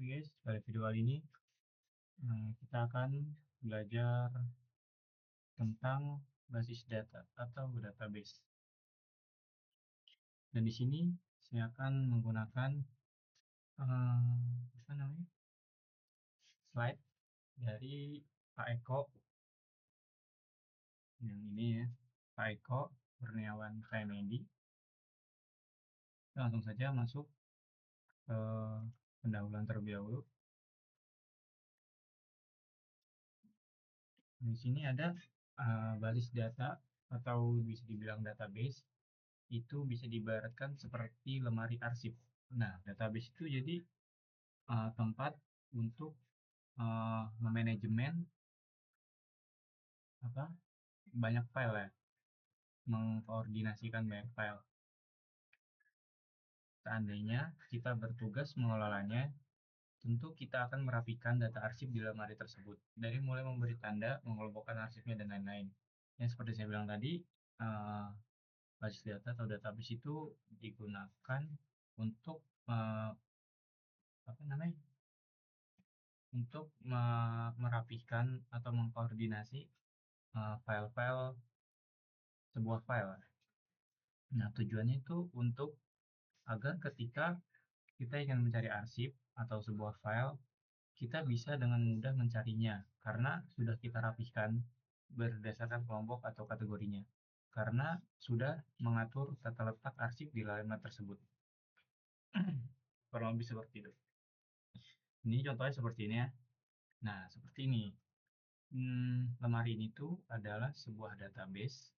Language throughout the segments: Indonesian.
Oke guys, pada video kali ini kita akan belajar tentang basis data atau database. Dan di sini saya akan menggunakan slide dari Pak Eko, yang ini ya, Pak Eko Kurniawan Remedi. Kita langsung saja masuk ke pendahuluan terlebih dahulu. Di sini ada basis data atau bisa dibilang database. Itu bisa diibaratkan seperti lemari arsip. Nah, database itu jadi tempat untuk memanajemen banyak file ya, mengkoordinasikan banyak file. Seandainya kita bertugas mengelolanya, tentu kita akan merapikan data arsip di lemari tersebut, dari mulai memberi tanda, mengelompokkan arsipnya, dan lain-lain. Yang seperti saya bilang tadi, basis data atau database itu digunakan untuk merapihkan atau mengkoordinasi file-file sebuah file. Nah, tujuannya itu untuk agar ketika kita ingin mencari arsip atau sebuah file, kita bisa dengan mudah mencarinya karena sudah kita rapihkan berdasarkan kelompok atau kategorinya. Karena sudah mengatur tata letak arsip di lemari tersebut. Kurang lebih seperti itu. Ini contohnya seperti ini ya. Nah, seperti ini. Lemari ini tuh adalah sebuah database,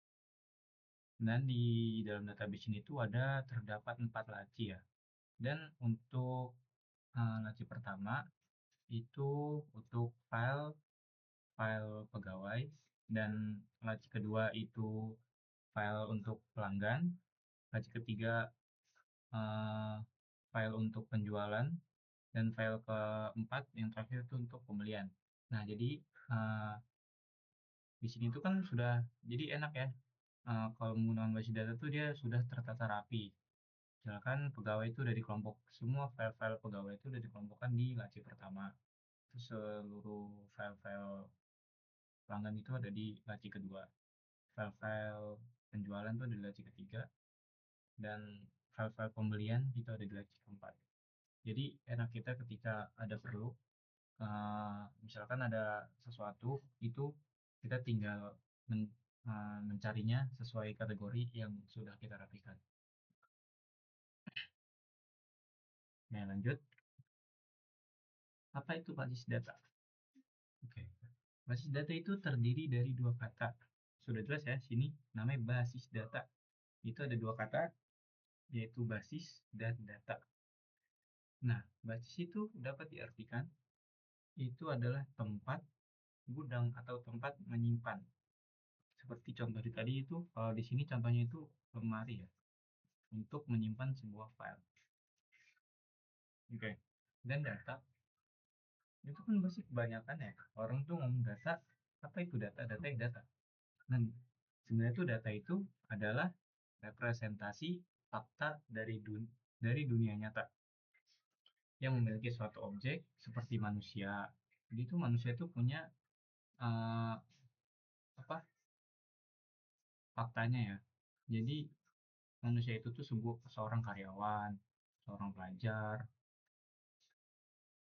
dan di dalam database ini tuh terdapat 4 laci ya. Dan untuk laci pertama itu untuk file pegawai, dan laci kedua itu file untuk pelanggan, laci ketiga file untuk penjualan, dan file keempat yang terakhir itu untuk pembelian. Nah, jadi di sini tuh kan sudah jadi enak ya. Kalau menggunakan basis data tuh dia sudah tertata rapi. Misalkan pegawai itu udah dikelompok, semua file-file pegawai itu udah dikelompokkan di laci pertama. Terus seluruh file-file pelanggan itu ada di laci kedua. File-file penjualan itu ada di laci ketiga. Dan file-file pembelian itu ada di laci keempat. Jadi enak kita ketika ada perlu, misalkan ada sesuatu, itu kita tinggal mencarinya sesuai kategori yang sudah kita rapikan. Nah, lanjut. Apa itu basis data? Oke. Basis data itu terdiri dari 2 kata. Sudah jelas ya, sini namanya basis data. Itu ada 2 kata, yaitu basis dan data. Nah, basis itu dapat diartikan itu adalah tempat gudang atau tempat menyimpan. Seperti contoh tadi itu, kalau di sini contohnya itu lemari ya, untuk menyimpan sebuah file. Oke. Dan data itu kan pasti kebanyakan ya, orang tuh ngomong data, apa itu data? Data yang data. Nah, sebenarnya itu data itu adalah representasi fakta dari dunia nyata yang memiliki suatu objek seperti manusia. Jadi itu manusia itu punya faktanya ya. Jadi manusia itu tuh seorang karyawan, seorang pelajar.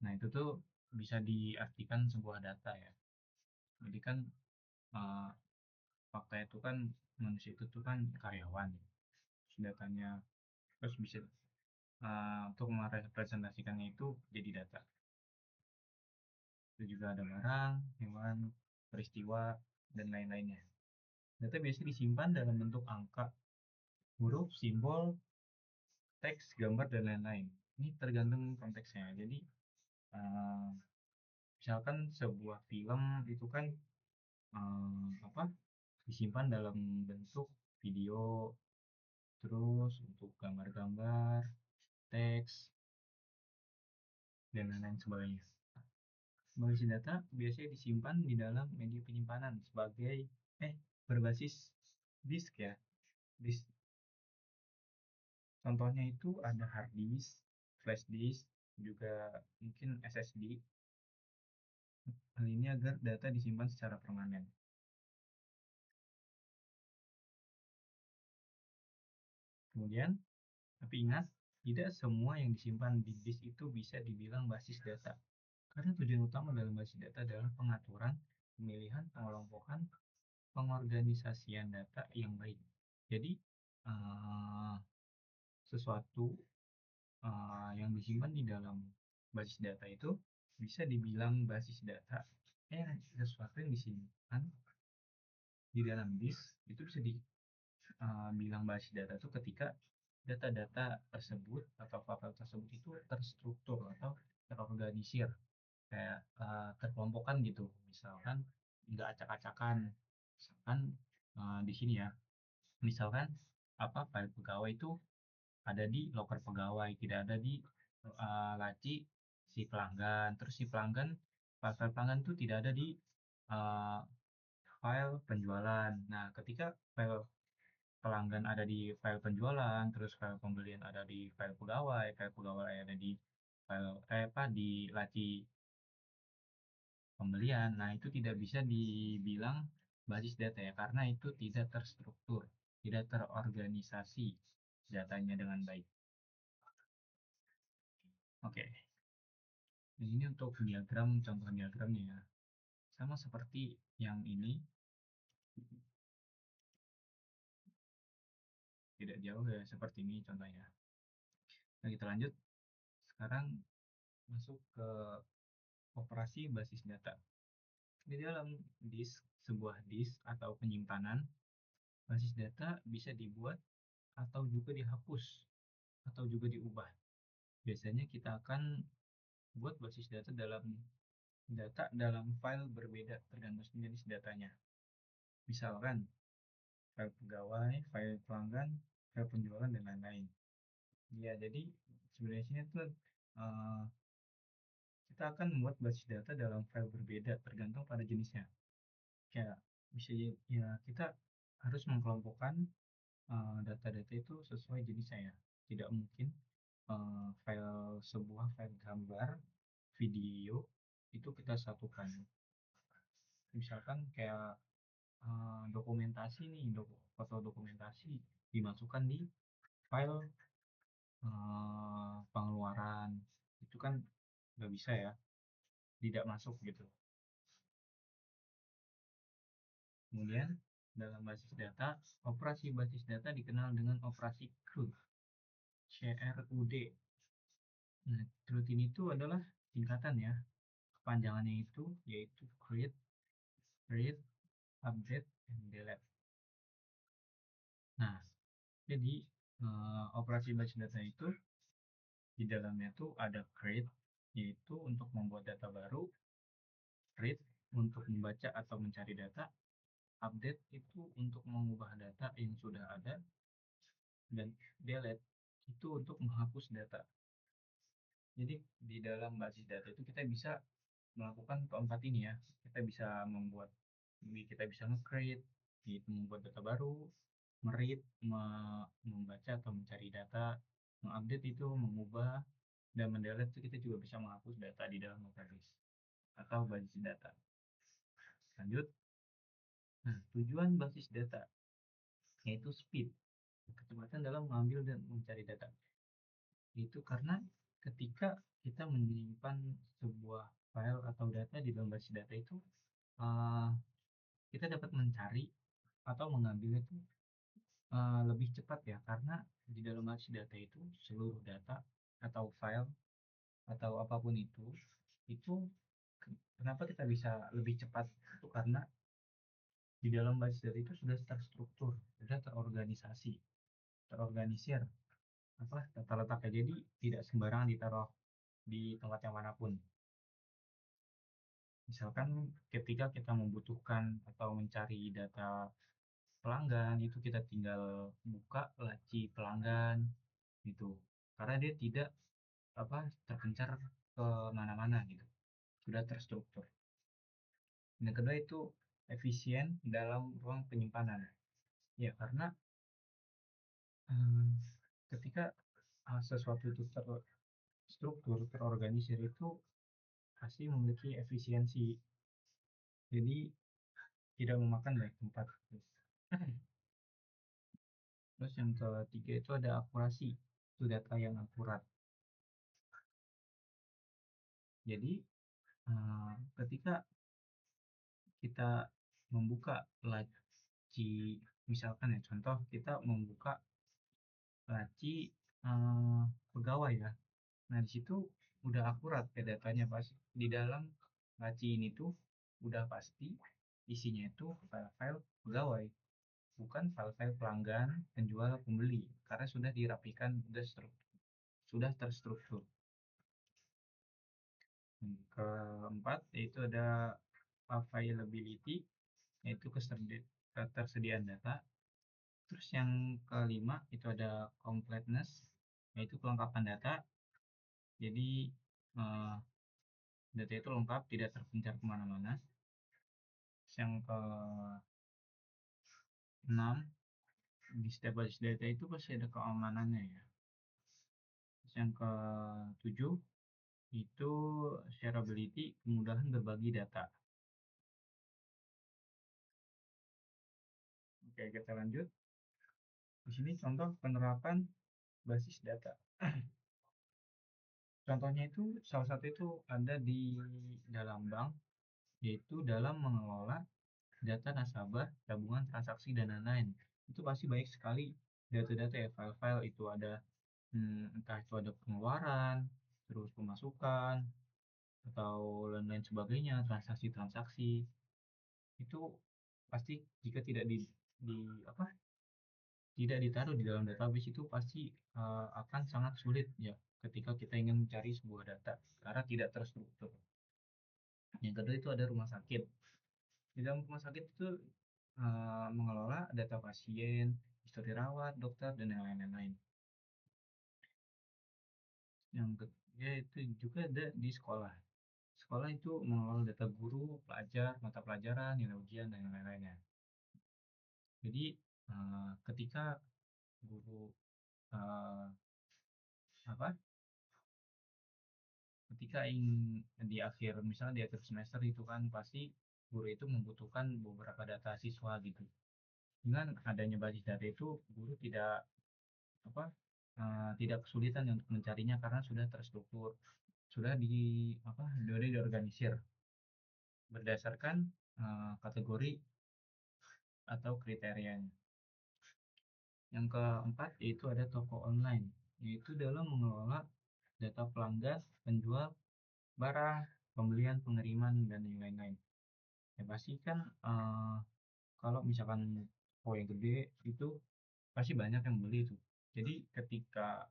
Nah, itu tuh bisa diartikan sebuah data ya. Jadi kan fakta itu kan manusia itu tuh kan karyawan. Datanya terus bisa untuk merepresentasikannya itu jadi data. Itu juga ada barang, hewan, peristiwa, dan lain-lainnya. Data biasanya disimpan dalam bentuk angka, huruf, simbol, teks, gambar, dan lain-lain. Ini tergantung konteksnya. Jadi misalkan sebuah film itu kan disimpan dalam bentuk video, terus untuk gambar-gambar, teks, dan lain-lain sebagainya. Basis data biasanya disimpan di dalam media penyimpanan sebagai berbasis disk ya. Disk. Contohnya itu ada hard disk, flash disk, juga mungkin SSD. Hal ini agar data disimpan secara permanen. Kemudian, tapi ingat, tidak semua yang disimpan di disk itu bisa dibilang basis data. Karena tujuan utama dalam basis data adalah pengaturan, pemilihan, pengelompokan, pengorganisasian data yang baik. Jadi, uh, sesuatu yang disimpan di dalam basis data itu bisa dibilang basis data. Sesuatu yang disimpan di dalam disk itu bisa dibilang basis data itu ketika data-data tersebut atau file tersebut itu terstruktur atau terorganisir, kayak terkelompokkan gitu. Misalkan nggak acak-acakan. Misalkan di sini ya, misalkan file pegawai itu ada di loker pegawai, tidak ada di laci si pelanggan. Terus si pelanggan, file pelanggan itu tidak ada di uh, file penjualan. Nah, ketika file pelanggan ada di file penjualan, terus file pembelian ada di file pegawai ada di file di laci pembelian. Nah, itu tidak bisa dibilang basis data ya, karena itu tidak terstruktur, tidak terorganisasi datanya dengan baik. Oke, ini untuk diagram, contoh diagramnya ya. Sama seperti yang ini, tidak jauh ya, seperti ini contohnya. Nah, kita lanjut. Sekarang masuk ke operasi basis data. Di dalam sebuah disk atau penyimpanan, basis data bisa dibuat atau juga dihapus atau juga diubah. Biasanya kita akan buat basis data dalam file berbeda tergantung jenis datanya. Misalkan file pegawai, file pelanggan, file penjualan, dan lain-lain. Ya, jadi sebenarnya sini tuh kita akan membuat basis data dalam file berbeda tergantung pada jenisnya. Kayak bisa ya, kita harus mengkelompokkan data-data itu sesuai jenisnya ya. Tidak mungkin sebuah file gambar, video itu kita satukan. Misalkan kayak dokumentasi nih, foto dokumentasi dimasukkan di file pengeluaran, itu kan nggak bisa ya, tidak masuk gitu. Kemudian dalam basis data, operasi basis data dikenal dengan operasi CRUD. CRUD. Nah, CRUD ini tuh adalah singkatan ya. Kepanjangannya itu yaitu create, read, update, and delete. Nah, jadi operasi basis data itu di dalamnya tuh ada create, yaitu untuk membuat data baru, read untuk membaca atau mencari data, update itu untuk mengubah data yang sudah ada, dan delete itu untuk menghapus data. Jadi di dalam basis data itu kita bisa melakukan keempat ini ya. Kita bisa nge-create, yaitu membuat data baru, meread, membaca atau mencari data, mengupdate itu mengubah, dan mendelete itu kita juga bisa menghapus data di dalam database atau basis data. Lanjut. Nah, tujuan basis data yaitu speed, kecepatan dalam mengambil dan mencari data. Itu karena ketika kita menyimpan sebuah file atau data di dalam basis data itu, uh, kita dapat mencari atau mengambil itu lebih cepat ya, karena di dalam basis data itu seluruh data atau file atau apapun itu kenapa kita bisa lebih cepat itu karena di dalam basis data itu sudah terstruktur, sudah terorganisir tata letaknya, jadi tidak sembarangan ditaruh di tempat yang manapun. Misalkan ketika kita membutuhkan atau mencari data pelanggan, itu kita tinggal buka laci pelanggan gitu, karena dia tidak terpencar ke mana-mana gitu, sudah terstruktur. Yang kedua itu efisien dalam ruang penyimpanan ya, karena ketika sesuatu itu struktur terorganisir itu pasti memiliki efisiensi, jadi tidak memakan banyak tempat. Terus yang ketiga itu ada akurasi, itu data yang akurat. Jadi ketika kita membuka laci, misalkan ya contoh kita membuka laci pegawai ya. Nah di situ udah akurat ya datanya, pas di dalam laci ini tuh udah pasti isinya itu file-file pegawai, bukan file-file pelanggan, penjual, pembeli, karena sudah dirapikan, sudah terstruktur. Yang keempat yaitu ada availability, yaitu ketersediaan data. Terus yang kelima itu ada completeness, yaitu kelengkapan data. Jadi eh, data itu lengkap, tidak terpencar kemana-mana. Yang keenam, di setiap basis data itu pasti ada keamanannya ya. Yang ketujuh itu shareability, kemudahan berbagi data. Oke, kita lanjut. Di sini contoh penerapan basis data. Contohnya itu salah satu itu ada di dalam bank, yaitu dalam mengelola data nasabah, tabungan, transaksi, dan lain-lain. Itu pasti banyak sekali data-data ya, file-file itu ada, entah itu ada pengeluaran, terus pemasukan, atau lain-lain sebagainya, transaksi-transaksi. Itu pasti jika tidak di apa tidak ditaruh di dalam database itu pasti akan sangat sulit ya ketika kita ingin mencari sebuah data karena tidak terstruktur. Yang kedua itu ada rumah sakit. Di dalam rumah sakit itu mengelola data pasien, histori rawat, dokter, dan yang lain-lain. Yang ketiga itu juga ada di sekolah. Sekolah itu mengelola data guru, pelajar, mata pelajaran, nilai ujian, dan yang lain-lainnya. Jadi ketika guru uh, apa ketika di akhir, misalnya di akhir semester itu kan pasti guru itu membutuhkan beberapa data siswa gitu. Dengan adanya basis data itu guru apa tidak kesulitan untuk mencarinya karena sudah terstruktur, sudah diorganisir berdasarkan kategori atau kriterianya. Yang keempat yaitu ada toko online, yaitu dalam mengelola data pelanggan, penjual, barang, pembelian, pengiriman, dan yang lain-lain. Ya pasti kan kalau misalkan toko yang gede itu pasti banyak yang beli itu. Jadi ketika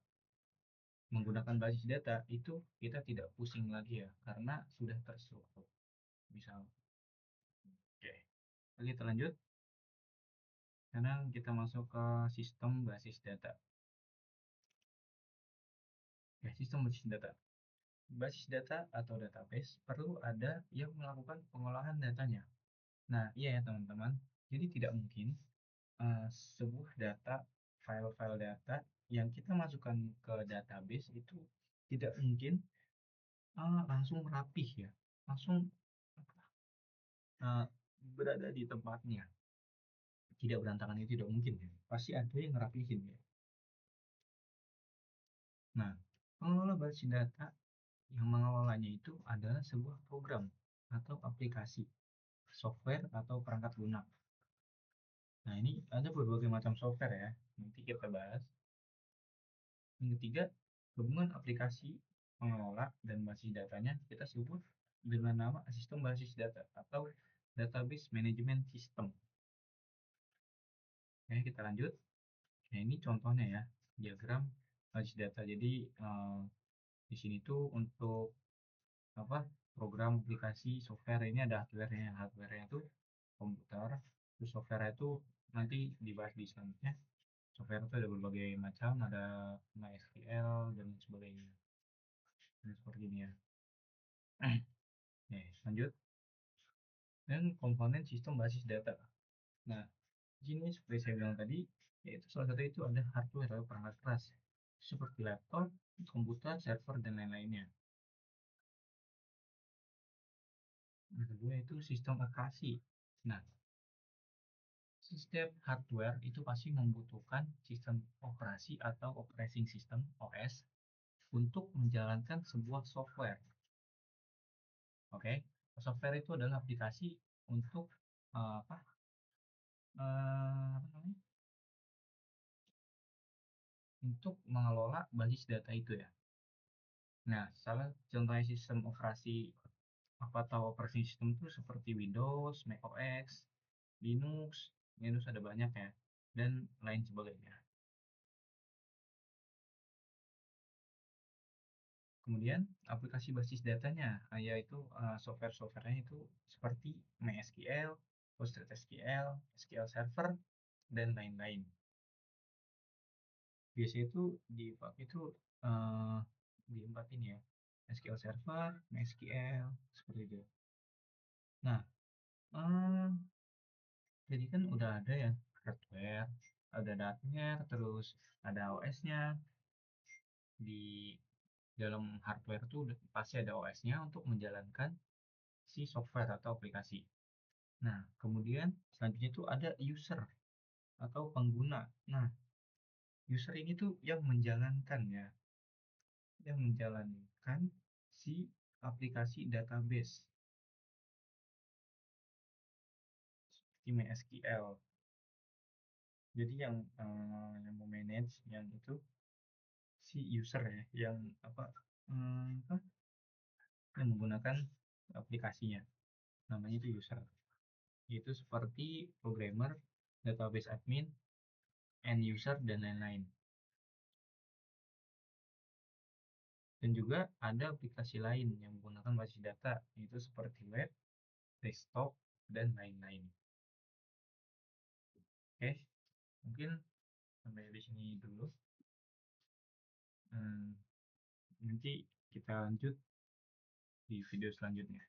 menggunakan basis data itu kita tidak pusing lagi ya karena sudah terstruktur. Misal, oke. Oke, kita lanjut. Sekarang kita masuk ke sistem basis data. Ya, sistem basis data. Basis data atau database perlu ada yang melakukan pengolahan datanya. Nah, iya ya teman-teman. Jadi tidak mungkin sebuah data, file-file data yang kita masukkan ke database itu tidak mungkin langsung rapih ya, langsung uh, berada di tempatnya, tidak berantakan, itu tidak mungkin ya. Pasti ada yang ngerapihin ya. Nah, pengelola basis data yang mengelolanya itu adalah sebuah program atau aplikasi, software atau perangkat lunak. Nah, ini ada berbagai macam software ya, nanti kita bahas. Yang ketiga, gabungan aplikasi pengelola dan basis datanya kita sebut dengan nama sistem basis data atau database management system. Oke, kita lanjut. Nah, ini contohnya ya, diagram basis data. Jadi di sini tuh untuk apa, program, aplikasi, software, ini ada hardware-nya. Hardware-nya itu komputer, terus software itu nanti dibahas di selanjutnya. Software itu ada berbagai macam, ada MySQL dan sebagainya. Dan seperti ini ya. Oke, lanjut. Dan komponen sistem basis data. Nah, di sini seperti saya bilang tadi, yaitu salah satu itu ada hardware atau perangkat keras. seperti laptop, komputer, server, dan lain-lainnya. Yang kedua itu sistem operasi. Nah, setiap hardware itu pasti membutuhkan sistem operasi atau operating system (OS) untuk menjalankan sebuah software. Oke, software itu adalah aplikasi untuk apa? Apa namanya? Untuk mengelola basis data itu ya. Nah, salah contohnya sistem operasi apa tahu operating system itu seperti Windows, macOS, Linux ada banyak ya, dan lain sebagainya. Kemudian aplikasi basis datanya, yaitu software-softwarenya itu seperti MySQL, PostgreSQL, SQL Server, dan lain-lain. Biasanya itu dipakai itu uh, di empat ini ya, SQL Server, MySQL, seperti itu. Nah, uh, jadi kan udah ada ya hardware, ada datanya, terus ada OS-nya. Di dalam hardware itu pasti ada OS-nya untuk menjalankan si software atau aplikasi. Nah, kemudian selanjutnya itu ada user atau pengguna. Nah, user ini tuh yang menjalankan si aplikasi database seperti MySQL. Jadi yang memanage yang itu si user ya, yang apa, apa yang menggunakan aplikasinya. Namanya itu user. Itu seperti programmer, database admin, end user, dan lain-lain. Dan juga ada aplikasi lain yang menggunakan basis data, yaitu seperti web, desktop, dan lain-lain. Oke, mungkin sampai di sini dulu. Nanti kita lanjut di video selanjutnya.